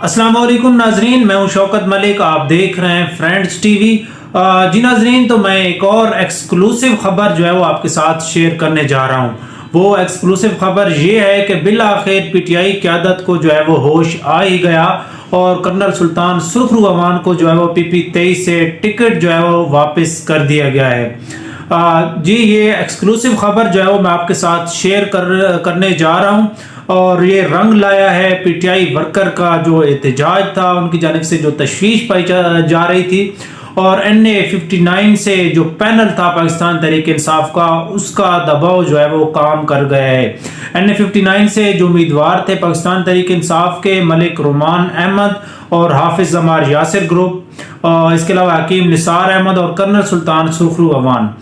अस्सलाम वालेकुम नाजरीन, मैं हूं शौकत मलिक। आप देख रहे हैं फ्रेंड्स टीवी। जी नाजरीन, तो मैं एक और एक्सक्लूसिव खबर जो है वो आपके साथ शेयर करने जा रहा हूं। वो एक्सक्लूसिव खबर ये है कि बिल आखिर पीटीआई क़यादत को जो है वो होश आ ही गया और कर्नल सुल्तान सुरखरू अवान को जो है वो PP23 से टिकट जो है वो वापस कर दिया गया है। जी ये एक्सक्लूसिव खबर जो है वो मैं आपके साथ शेयर करने जा रहा हूँ और ये रंग लाया है पीटीआई वर्कर का जो एहतजाज था, उनकी जानिब से जो तशवीश पाई जा रही थी और NA-59 से जो पैनल था पाकिस्तान तहरीक इंसाफ का, उसका दबाव जो है वो काम कर गया है। NA-59 से जो उम्मीदवार थे पाकिस्तान तहरीक इंसाफ के मलिक रुमान अहमद और हाफिज जमार यासिर ग्रुप, इसके अलावा हकीम निसार अहमद और कर्नल सुल्तान सुरखरू अवान,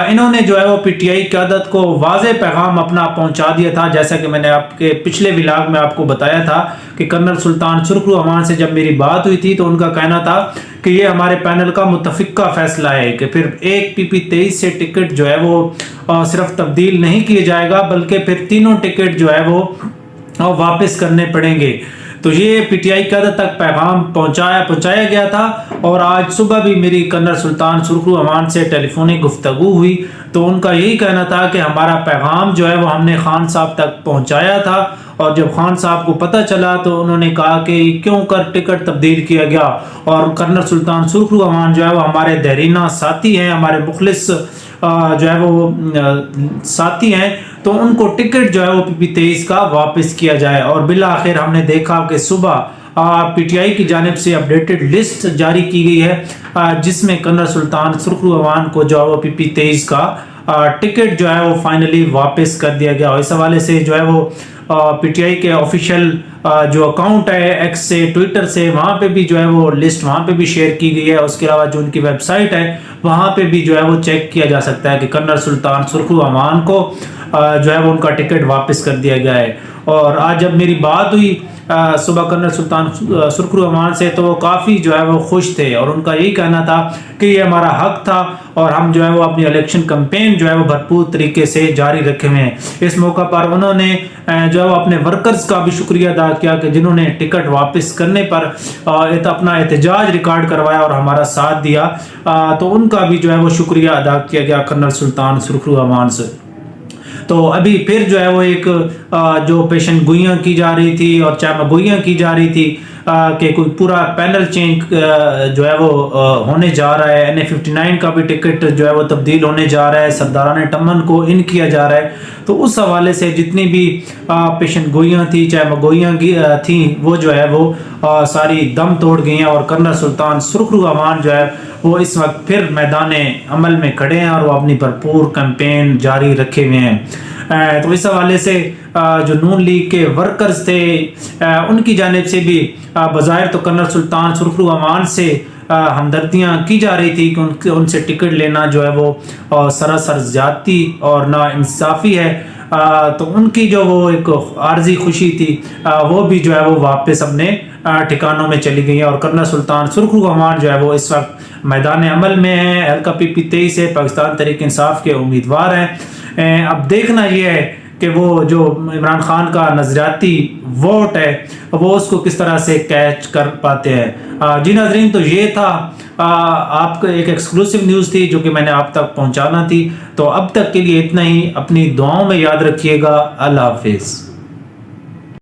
इन्होंने जो है वो पीटीआई क़यादत को वाज़े पैगाम अपना पहुंचा दिया था। जैसा कि मैंने आपके पिछले व्लॉग में आपको बताया था कि कर्नल सुल्तान सुरखरू अवान से जब मेरी बात हुई थी तो उनका कहना था कि ये हमारे पैनल का मुतफ़िक़ा फैसला है कि फिर एक PP23 से टिकट जो है वो सिर्फ तब्दील नहीं किया जाएगा बल्कि फिर तीनों टिकट जो है वो वापस करने पड़ेंगे। तो ये पीटीआई क़यादत तक पैगाम पहुंचाया गया था और आज सुबह भी मेरी कर्नल सुल्तान सुरखरू अवान से टेलीफोनिक गुफ्तगू हुई तो उनका यही कहना था कि हमारा पैगाम जो है वो हमने खान साहब तक पहुंचाया था और जब खान साहब को पता चला तो उन्होंने कहा कि क्यों कर टिकट तब्दील किया गया। और कर्नल सुल्तान सुरखरू अवान जो है वो हमारे देरीना साथी हैं, हमारे मुखलिस जो है वो साथी हैं, तो उनको टिकट जो है वो PP23 का वापस किया जाए। और बिल आखिर हमने देखा कि सुबह पीटीआई की जानिब से अपडेटेड लिस्ट जारी की गई है जिसमें कर्नल सुल्तान सुरखरू अवान को जो है वो PP23 का टिकट जो है वो फाइनली वापस कर दिया गया। और इस हवाले से जो है वो पीटीआई के ऑफिशियल जो अकाउंट है एक्स से, ट्विटर से, वहाँ पे भी जो है वो लिस्ट वहाँ पे भी शेयर की गई है। उसके अलावा जो उनकी वेबसाइट है वहाँ पे भी जो है वो चेक किया जा सकता है कि कर्नल सुल्तान सुरखरू अवान को जो है वो उनका टिकट वापस कर दिया गया है। और आज जब मेरी बात हुई सुबह कर्नल सुल्तान सुरखरू अवान से तो वो काफ़ी जो है वो खुश थे और उनका यही कहना था कि ये हमारा हक था और हम जो है वो अपनी इलेक्शन कैंपेन जो है वो भरपूर तरीके से जारी रखे हुए हैं। इस मौका पर उन्होंने जो है वो अपने वर्कर्स का भी शुक्रिया अदा किया कि जिन्होंने टिकट वापस करने पर अपना एहतजाज रिकॉर्ड करवाया और हमारा साथ दिया, तो उनका भी जो है वो शुक्रिया अदा किया गया कर्नल सुल्तान सुरखरू अवान से। तो अभी फिर जो है वो एक जो पेशन गोइयाँ की जा रही थी और चाहे गोइयाँ की जा रही थी कि कोई पूरा पैनल चेंज जो है वो होने जा रहा है। NA-59 का भी टिकट जो है वो तब्दील होने जा रहा है, सरदारान टमन को इन किया जा रहा है। तो उस हवाले से जितनी भी पेशन गोइयाँ थी चाहे मगोइयाँ थी वो जो है वो सारी दम तोड़ गई हैं और कर्नल सुल्तान सुरखरू अवान जो है वो इस वक्त फिर मैदान अमल में खड़े हैं और वो अपनी भरपूर कैंपेन जारी रखे हुए हैं। तो इस हवाले से जो नून लीग के वर्कर्स थे उनकी जानिब से भी बज़ाहिर तो कर्नल सुल्तान सुरखरू अवान से हमदर्दियाँ की जा रही थी कि उनसे टिकट लेना जो है वो सरासर ज़्यादती और नाइंसाफ़ी है। तो उनकी जो वो एक आर्जी खुशी थी वो भी जो है वो वापस अपने ठिकानों में चली गई है और कर्नल सुल्तान सुरखरू अवान जो है वो इस वक्त मैदान अमल में है। हल्का PP23 से पाकिस्तान तहरीक इंसाफ के उम्मीदवार हैं। अब देखना ये है कि वो जो इमरान खान का नजरियाती वोट है वो उसको किस तरह से कैच कर पाते हैं। जी नाजरीन, तो ये था आपको एक एक्सक्लूसिव न्यूज़ थी जो कि मैंने आप तक पहुंचाना थी। तो अब तक के लिए इतना ही। अपनी दुआओं में याद रखिएगा। अल्लाह हाफिज़।